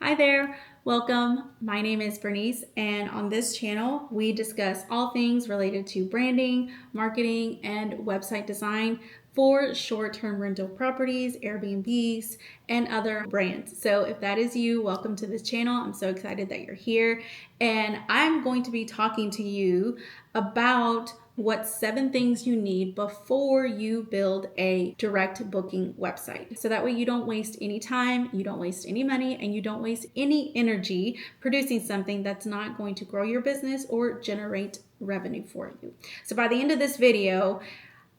Hi there, welcome. My name is Bernice, and on this channel, we discuss all things related to branding, marketing, and website design for short-term rental properties, Airbnbs, and other brands. So if that is you, welcome to this channel. I'm so excited that you're here, and I'm going to be talking to you about what 7 things you need before you build a direct booking website. So that way you don't waste any time, you don't waste any money, and you don't waste any energy producing something that's not going to grow your business or generate revenue for you. So by the end of this video,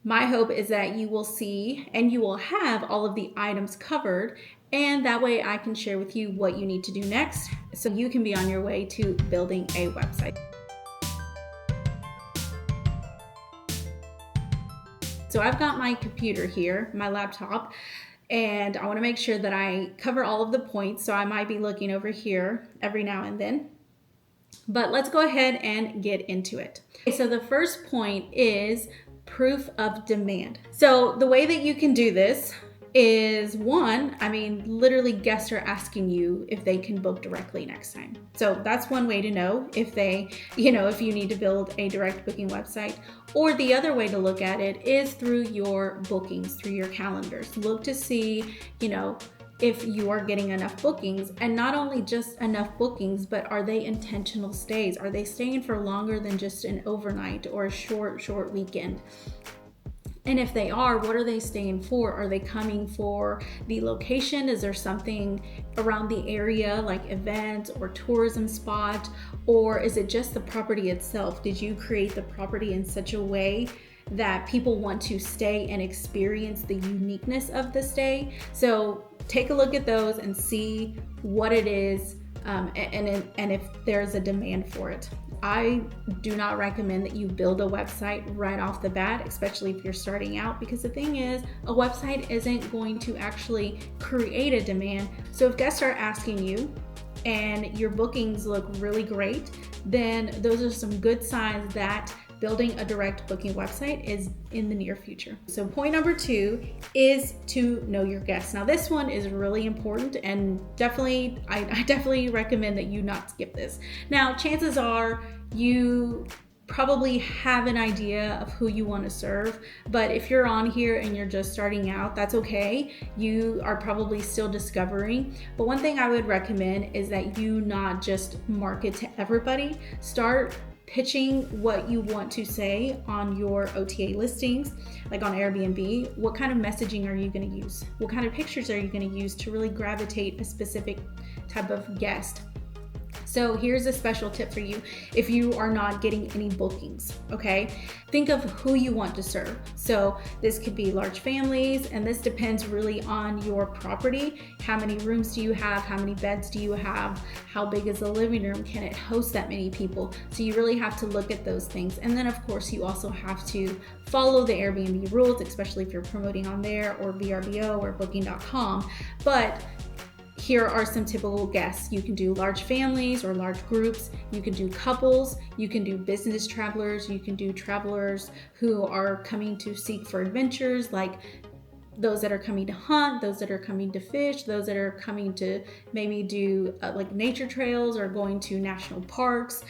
my hope is that you will see and you will have all of the items covered, and that way I can share with you what you need to do next so you can be on your way to building a website. So I've got my computer here, my laptop, and I want to make sure that I cover all of the points. So I might be looking over here every now and then. But let's go ahead and get into it. Okay, so the first point is proof of demand. So the way that you can do this is literally guests are asking you if they can book directly next time. So that's one way to know if if you need to build a direct booking website. Or the other way to look at it is through your bookings, through your calendars. Look to see, if you are getting enough bookings, and not only just enough bookings, but are they intentional stays? Are they staying for longer than just an overnight or a short weekend? And if they are, what are they staying for? Are they coming for the location? Is there something around the area like events or tourism spot? Or is it just the property itself? Did you create the property in such a way that people want to stay and experience the uniqueness of the stay? So take a look at those and see what it is and if there's a demand for it. I do not recommend that you build a website right off the bat, especially if you're starting out, because the thing is, a website isn't going to actually create a demand. So if guests are asking you and your bookings look really great, then those are some good signs that building a direct booking website is in the near future. So point number 2 is to know your guests. Now this one is really important, and I definitely recommend that you not skip this. Now chances are you probably have an idea of who you want to serve, but if you're on here and you're just starting out, that's okay. You are probably still discovering. But one thing I would recommend is that you not just market to everybody. Start pitching what you want to say on your OTA listings, like on Airbnb. What kind of messaging are you going to use? What kind of pictures are you going to use to really gravitate a specific type of guest? So here's a special tip for you if you are not getting any bookings, okay? Think of who you want to serve. So this could be large families, and this depends really on your property. How many rooms do you have? How many beds do you have? How big is the living room? Can it host that many people? So you really have to look at those things. And then of course you also have to follow the Airbnb rules, especially if you're promoting on there or VRBO or booking.com. But here are some typical guests. You can do large families or large groups. You can do couples. You can do business travelers. You can do travelers who are coming to seek for adventures, like those that are coming to hunt, those that are coming to fish, those that are coming to maybe do like nature trails or going to national parks.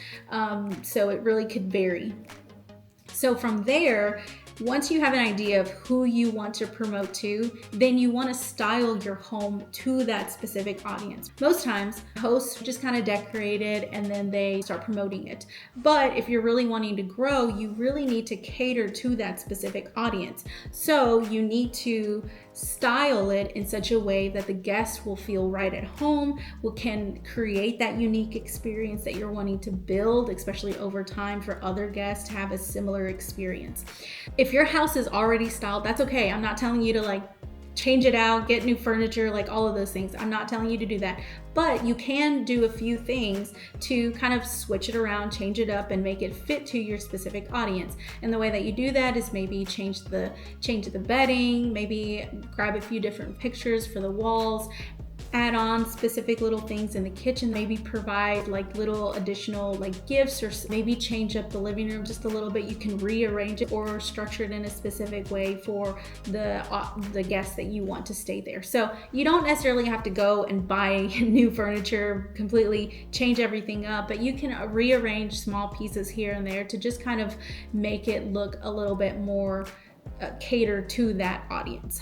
So it really could vary. So from there, once you have an idea of who you want to promote to, then you want to style your home to that specific audience. Most times, hosts just kind of decorate it and then they start promoting it. But if you're really wanting to grow, you really need to cater to that specific audience. So you need to style it in such a way that the guests will feel right at home, can create that unique experience that you're wanting to build, especially over time for other guests to have a similar experience. If your house is already styled, that's okay. I'm not telling you to change it out, get new furniture, all of those things. I'm not telling you to do that. But you can do a few things to kind of switch it around, change it up, and make it fit to your specific audience. And the way that you do that is maybe change the bedding, maybe grab a few different pictures for the walls, add on specific little things in the kitchen, maybe provide like little additional like gifts, or maybe change up the living room just a little bit. You can rearrange it or structure it in a specific way for the guests that you want to stay there. So you don't necessarily have to go and buy new furniture, completely change everything up, but you can rearrange small pieces here and there to just kind of make it look a little bit more catered to that audience.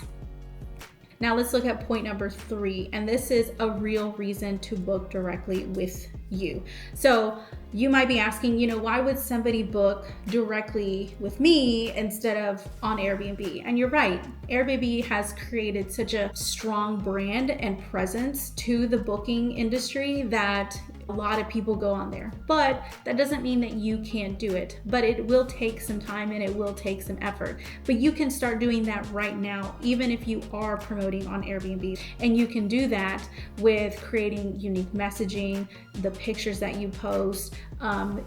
Now let's look at point number 3, and this is a real reason to book directly with you. So you might be asking, why would somebody book directly with me instead of on Airbnb? And you're right, Airbnb has created such a strong brand and presence to the booking industry that a lot of people go on there. But that doesn't mean that you can't do it, but it will take some time and it will take some effort. But you can start doing that right now, even if you are promoting on Airbnb. And you can do that with creating unique messaging, the pictures that you post,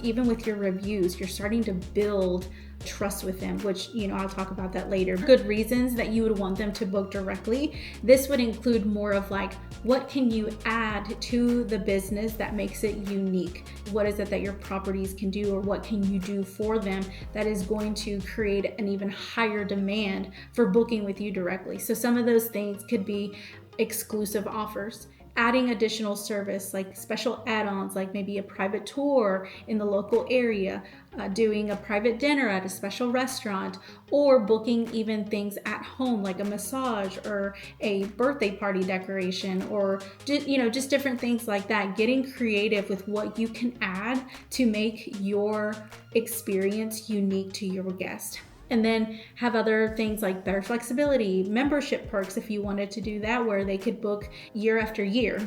even with your reviews. You're starting to build trust with them, which I'll talk about that later. Good reasons that you would want them to book directly. This would include more of like, what can you add to the business that makes it unique? What is it that your properties can do, or what can you do for them that is going to create an even higher demand for booking with you directly? So some of those things could be exclusive offers, adding additional service like special add-ons, like maybe a private tour in the local area, doing a private dinner at a special restaurant, or booking even things at home like a massage or a birthday party decoration, or just different things like that. Getting creative with what you can add to make your experience unique to your guest. And then have other things like better flexibility, membership perks if you wanted to do that, where they could book year after year.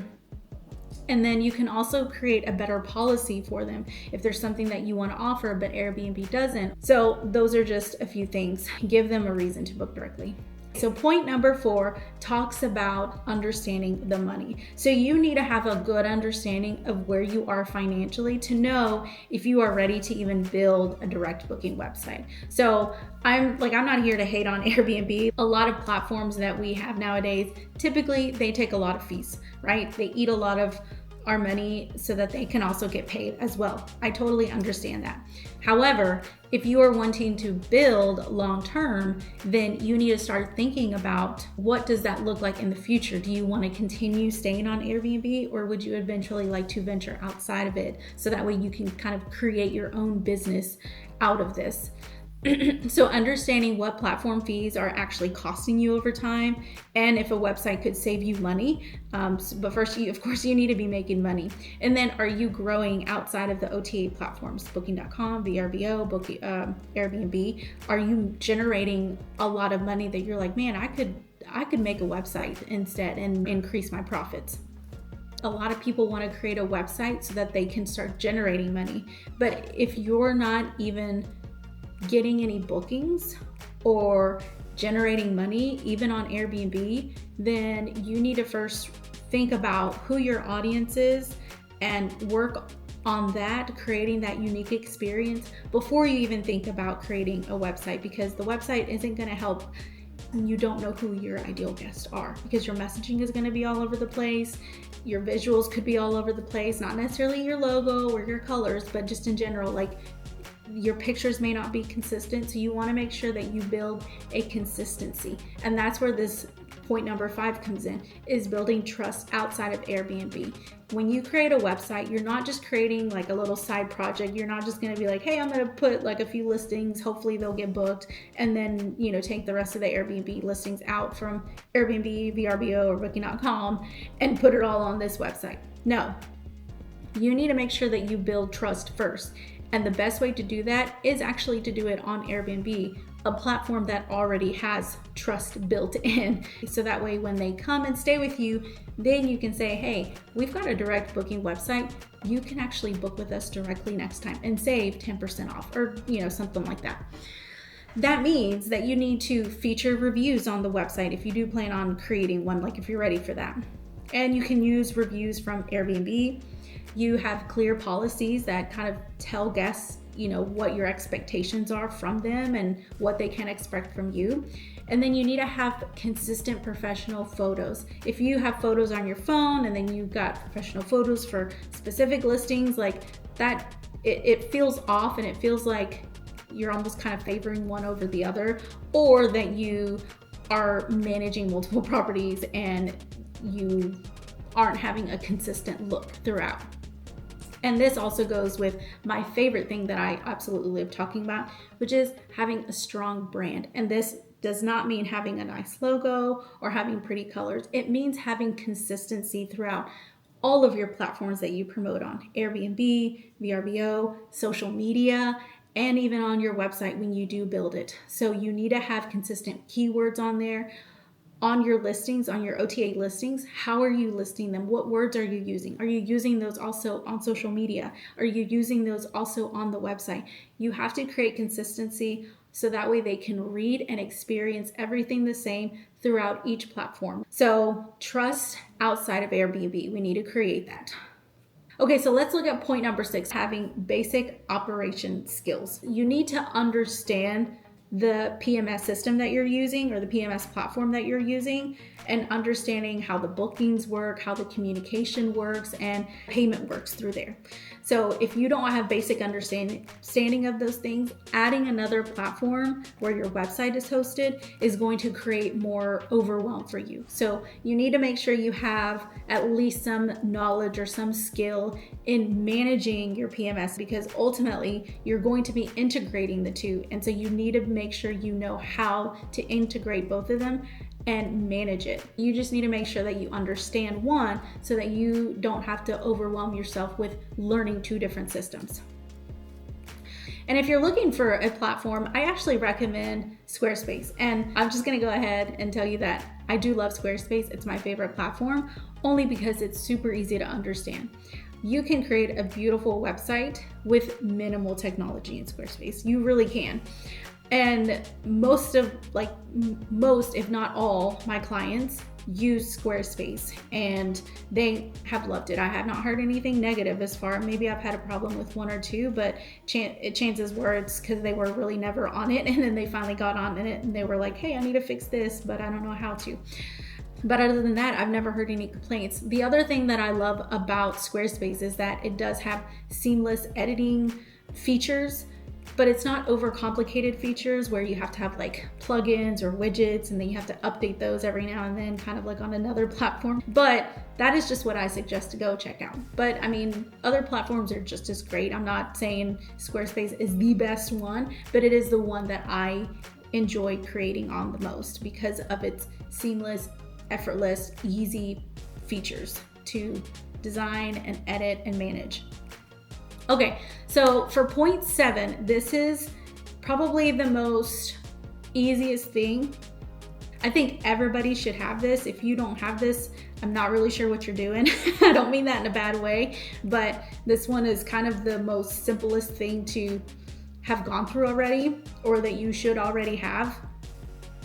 And then you can also create a better policy for them if there's something that you want to offer but Airbnb doesn't. So those are just a few things. Give them a reason to book directly. So point number 4 talks about understanding the money. So you need to have a good understanding of where you are financially to know if you are ready to even build a direct booking website. So I'm not here to hate on Airbnb. A lot of platforms that we have nowadays, typically they take a lot of fees, right? They eat a lot of our money so that they can also get paid as well. I totally understand that. However, if you are wanting to build long-term, then you need to start thinking about, what does that look like in the future? Do you want to continue staying on Airbnb, or would you eventually like to venture outside of it so that way you can kind of create your own business out of this? So understanding what platform fees are actually costing you over time, and if a website could save you money. But first, of course, you need to be making money. And then, are you growing outside of the OTA platforms, Booking.com, VRBO, Airbnb? Are you generating a lot of money that you're like, man, I could make a website instead and increase my profits? A lot of people want to create a website so that they can start generating money. But if you're not even getting any bookings or generating money even on Airbnb, then you need to first think about who your audience is and work on that, creating that unique experience before you even think about creating a website, because the website isn't going to help. You don't know who your ideal guests are, because your messaging is going to be all over the place. Your visuals could be all over the place, not necessarily your logo or your colors, but just in general, like your pictures may not be consistent. So you want to make sure that you build a consistency. And that's where this point number 5 comes in, is building trust outside of Airbnb. When you create a website, you're not just creating like a little side project. You're not just going to be like, hey, I'm going to put like a few listings, hopefully they'll get booked, and then, take the rest of the Airbnb listings out from Airbnb, VRBO, or Booking.com and put it all on this website. No, you need to make sure that you build trust first. And the best way to do that is actually to do it on Airbnb, a platform that already has trust built in. So that way when they come and stay with you, then you can say, hey, we've got a direct booking website. You can actually book with us directly next time and save 10% off, or something like that. That means that you need to feature reviews on the website if you do plan on creating one, like if you're ready for that. And you can use reviews from Airbnb. You have clear policies that kind of tell guests what your expectations are from them and what they can expect from you. And then you need to have consistent professional photos. If you have photos on your phone and then you've got professional photos for specific listings, like that, it feels off, and it feels like you're almost kind of favoring one over the other, or that you are managing multiple properties and you aren't having a consistent look throughout. And this also goes with my favorite thing that I absolutely love talking about, which is having a strong brand. And this does not mean having a nice logo or having pretty colors. It means having consistency throughout all of your platforms that you promote on: Airbnb, VRBO, social media, and even on your website when you do build it. So you need to have consistent keywords on there. On your listings, on your OTA listings, how are you listing them? What words are you using? Are you using those also on social media? Are you using those also on the website? You have to create consistency so that way they can read and experience everything the same throughout each platform. So trust outside of Airbnb, we need to create that. Okay, so let's look at point number 6, having basic operation skills. You need to understand the PMS system that you're using, or the PMS platform that you're using, and understanding how the bookings work, how the communication works, and payment works through there. So if you don't have basic understanding of those things, adding another platform where your website is hosted is going to create more overwhelm for you. So you need to make sure you have at least some knowledge or some skill in managing your PMS, because ultimately you're going to be integrating the two. And so you need to make sure you know how to integrate both of them and manage it. You just need to make sure that you understand one so that you don't have to overwhelm yourself with learning 2 different systems. And if you're looking for a platform, I actually recommend Squarespace. And I'm just gonna go ahead and tell you that I do love Squarespace. It's my favorite platform, only because it's super easy to understand. You can create a beautiful website with minimal technology in Squarespace. You really can. And most, if not all, my clients use Squarespace and they have loved it. I have not heard anything negative as far. Maybe I've had a problem with 1 or 2, but chances were it's because they were really never on it, and then they finally got on it and they were like, hey, I need to fix this, but I don't know how to. But other than that, I've never heard any complaints. The other thing that I love about Squarespace is that it does have seamless editing features, but it's not overcomplicated features where you have to have like plugins or widgets and then you have to update those every now and then, kind of like on another platform. But that is just what I suggest to go check out. But I mean, other platforms are just as great. I'm not saying Squarespace is the best one, but it is the one that I enjoy creating on the most because of its seamless, effortless, easy features to design and edit and manage. Okay, so for point 7, this is probably the most easiest thing. I think everybody should have this. If you don't have this, I'm not really sure what you're doing. I don't mean that in a bad way, but this one is kind of the most simplest thing to have gone through already, or that you should already have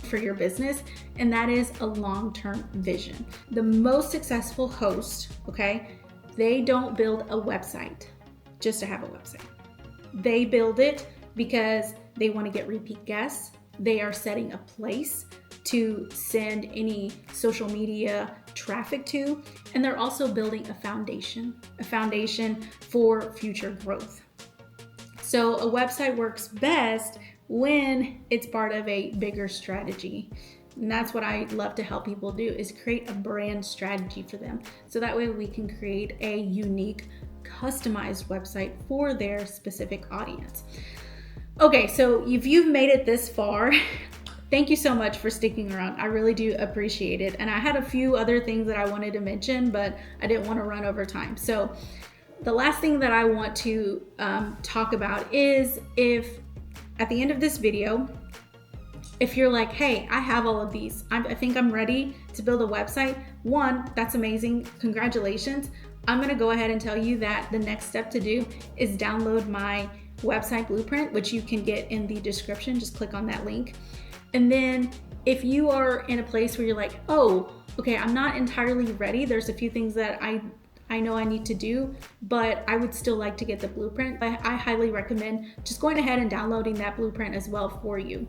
for your business, and that is a long-term vision. The most successful host, okay, they don't build a website just to have a website. They build it because they want to get repeat guests. They are setting a place to send any social media traffic to, and they're also building a foundation for future growth. So a website works best when it's part of a bigger strategy. And that's what I love to help people do, is create a brand strategy for them. So that way we can create a unique, customized website for their specific audience. Okay, so if you've made it this far, thank you so much for sticking around. I really do appreciate it. And I had a few other things that I wanted to mention, but I didn't want to run over time. So the last thing that I want to talk about is, if at the end of this video, if you're like, hey, I have all of these, I think I'm ready to build a website. One, that's amazing. Congratulations. I'm going to go ahead and tell you that the next step to do is download my website blueprint, which you can get in the description. Just click on that link. And then if you are in a place where you're like, oh, okay, I'm not entirely ready, there's a few things that I I know I need to do, but I would still like to get the blueprint. I highly recommend just going ahead and downloading that blueprint as well for you,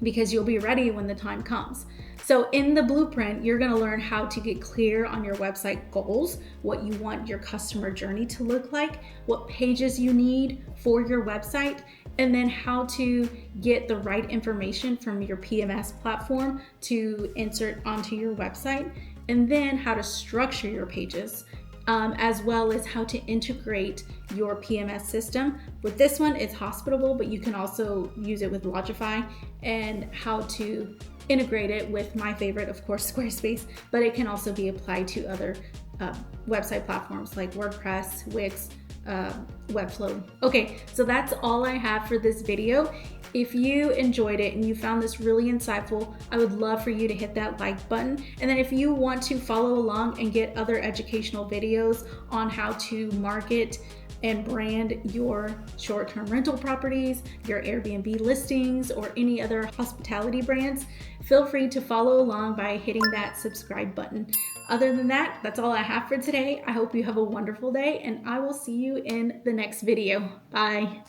because you'll be ready when the time comes. So in the blueprint, you're gonna learn how to get clear on your website goals, what you want your customer journey to look like, what pages you need for your website, and then how to get the right information from your PMS platform to insert onto your website, and then how to structure your pages, as well as how to integrate your PMS system. With this one, it's hospitable, but you can also use it with Logify, and how to integrate it with my favorite, of course, Squarespace, but it can also be applied to other website platforms like WordPress, Wix, Webflow. Okay, so that's all I have for this video. If you enjoyed it and you found this really insightful, I would love for you to hit that like button. And then if you want to follow along and get other educational videos on how to market and brand your short-term rental properties, your Airbnb listings, or any other hospitality brands, feel free to follow along by hitting that subscribe button. Other than that, that's all I have for today. I hope you have a wonderful day, and I will see you in the next video. Bye.